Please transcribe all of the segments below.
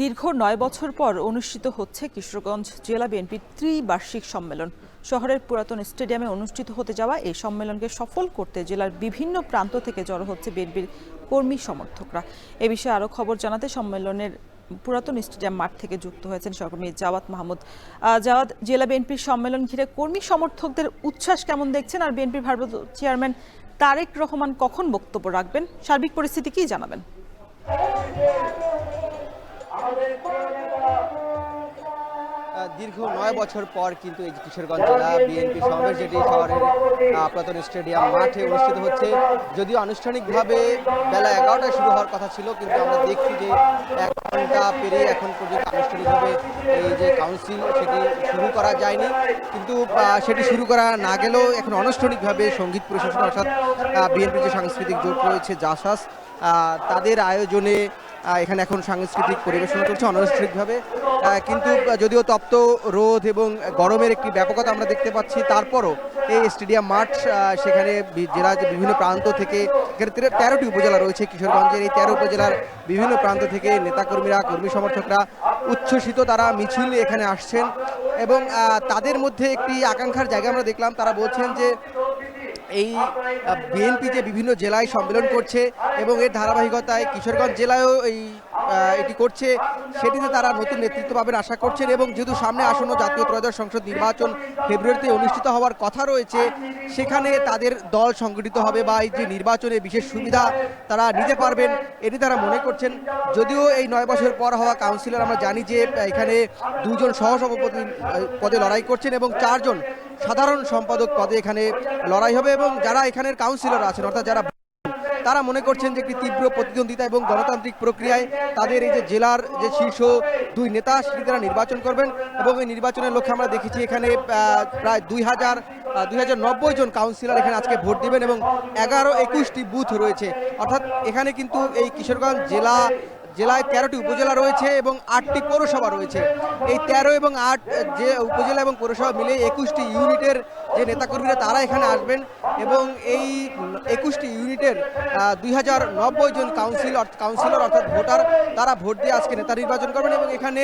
দীর্ঘ ৯ বছর পর অনুষ্ঠিত হচ্ছে কিশোরগঞ্জ জেলা বিএনপির ত্রিবার্ষিক সম্মেলন। শহরের পুরাতন স্টেডিয়ামে অনুষ্ঠিত হতে যাওয়া এই সম্মেলনকে সফল করতে জেলার বিভিন্ন প্রান্ত থেকে জড়ো হচ্ছে বিএনপির কর্মী সমর্থকরা। এ বিষয়ে আরও খবর জানাতে সম্মেলনের পুরাতন স্টেডিয়াম মাঠ থেকে যুক্ত হয়েছেন সহকর্মী জাওয়াদ মাহমুদ। জাওয়াদ, জেলা বিএনপির সম্মেলন ঘিরে কর্মী সমর্থকদের উচ্ছ্বাস কেমন দেখছেন, আর বিএনপির ভারপ্রাপ্ত চেয়ারম্যান তারেক রহমান কখন বক্তব্য রাখবেন, সার্বিক পরিস্থিতি কি জানাবেন? দীর্ঘ ৯ বছর পর কিন্তু এই কিশোরগঞ্জ জেলা বিএনপি সমাবেশ, যেটি শহরের পুরাতন স্টেডিয়াম মাঠে অনুষ্ঠিত হচ্ছে। যদিও আনুষ্ঠানিকভাবে বেলা 11টায় শুরু হওয়ার কথা ছিল, কিন্তু আমরা দেখছি যে 1 ঘন্টা পেরিয়ে এখন পর্যন্ত আনুষ্ঠানিকভাবে এই যে কাউন্সিল সেটি শুরু করা যায়নি। কিন্তু সেটি শুরু করা না গেলেও এখন আনুষ্ঠানিকভাবে সঙ্গীত প্রশাসন অর্থাৎ বিএনপির যে সাংস্কৃতিক জোট রয়েছে জাসাস, তাদের আয়োজনে এখানে এখন সাংস্কৃতিক পরিবেশনা চলছে আনুষ্ঠানিকভাবে। কিন্তু যদিও তপ্ত রোদ এবং গরমের একটি ব্যাপকতা আমরা দেখতে পাচ্ছি, তারপরও এই স্টেডিয়াম মাঠ, সেখানে জেলার বিভিন্ন প্রান্ত থেকে, এখানে 13টি উপজেলা রয়েছে কিশোরগঞ্জের, এই 13 উপজেলার বিভিন্ন প্রান্ত থেকে নেতাকর্মীরা, কর্মী সমর্থকরা উচ্ছ্বসিত, তারা মিছিল এখানে আসছেন। এবং তাদের মধ্যে একটি আকাঙ্ক্ষার জায়গা আমরা দেখলাম, তারা বলছেন যে এই বিএনপি যে বিভিন্ন জেলায় সম্মেলন করছে এবং এর ধারাবাহিকতায় কিশোরগঞ্জ জেলায়ও এটি করছে, সেটিতে তারা নতুন নেতৃত্ব পাবেন আশা করছেন। এবং যেহেতু সামনে আসন্ন জাতীয় ত্রয়োদশ সংসদ নির্বাচন ফেব্রুয়ারিতে অনুষ্ঠিত হওয়ার কথা রয়েছে, সেখানে তাদের দল সংগঠিত হবে বা এই যে নির্বাচনে বিশেষ সুবিধা তারা নিতে পারবেন, এটি তারা মনে করছেন। যদিও এই 9 বছর পর হওয়া কাউন্সিলর, আমরা জানি যে এখানে 2 জন সহসভাপতি পদে লড়াই করছেন এবং 4 জন সাধারণ সম্পাদক পদে এখানে লড়াই হবে। এবং যারা এখানের কাউন্সিলর আছেন, অর্থাৎ যারা, তারা মনে করছেন যে একটি তীব্র প্রতিদ্বন্দ্বিতা এবং গণতান্ত্রিক প্রক্রিয়ায় তাদের এই যে জেলার যে শীর্ষ 2 নেতা, সেটি তারা নির্বাচন করবেন। এবং এই নির্বাচনের লক্ষ্যে আমরা দেখেছি এখানে প্রায় 2090 জন কাউন্সিলর এখানে আজকে ভোট দিবেন এবং 11-21টি বুথ রয়েছে। অর্থাৎ এখানে কিন্তু এই কিশোরগঞ্জ জেলায় 13টি উপজেলা রয়েছে এবং 8টি পৌরসভা রয়েছে। এই 13 এবং 8 যে উপজেলা এবং পৌরসভা মিলে 21টি ইউনিটের যে নেতাকর্মীরা তারা এখানে আসবেন। এবং এই 21টি ইউনিটের 2090 জন কাউন্সিলর অর্থাৎ ভোটার, তারা ভোট দিয়ে আজকে নেতা নির্বাচন করবেন। এবং এখানে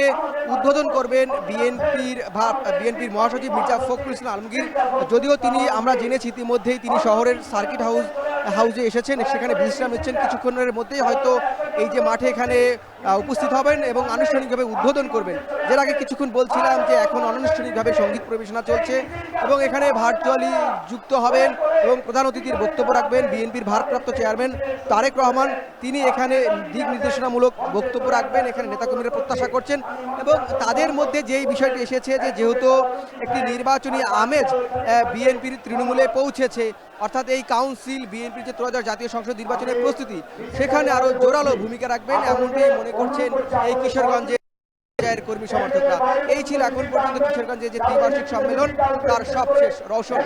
উদ্বোধন করবেন বিএনপির মহাসচিব মির্জা ফখরুল ইসলাম আলমগীর। যদিও তিনি, আমরা জেনেছি ইতিমধ্যেই, তিনি শহরের সার্কিট হাউসে এসেছেন, সেখানে বিশ্রাম নিচ্ছেন। কিছুক্ষণের মধ্যেই হয়তো এই যে মাঠে এখানে উপস্থিত হবেন এবং আনুষ্ঠানিকভাবে উদ্বোধন করবেন। যের আগে কিছুক্ষণ বলছিলাম যে এখন অনানুষ্ঠানিকভাবে সঙ্গীত পরিবেশনা চলছে এবং এখানে ভার্চুয়ালি যুক্ত হবেন এবং প্রধান অতিথির বক্তব্য রাখবেন বিএনপির ভারপ্রাপ্ত চেয়ারম্যান তারেক রহমান। তিনি এখানে দিক নির্দেশনামূলক বক্তব্য রাখবেন, এখানে নেতাকর্মীরা প্রত্যাশা করছেন। এবং তাদের মধ্যে যেই বিষয়টি এসেছে যে যেহেতু একটি নির্বাচনী আমেজ বিএনপির তৃণমূলে পৌঁছেছে, অর্থাৎ এই কাউন্সিল বিএনপির যে ত্রয়োদশ জাতীয় সংসদ নির্বাচনের প্রস্তুতি, সেখানে আরও জোরালো ভূমিকা রাখবেন, এমনটাই মনে করছেন এই কিশোরগঞ্জের কর্মী সমর্থকরা। এই ছিল এখন পর্যন্ত কিশোরগঞ্জের যে ত্রিবার্ষিক সম্মেলন, তার সবশেষ রওশন।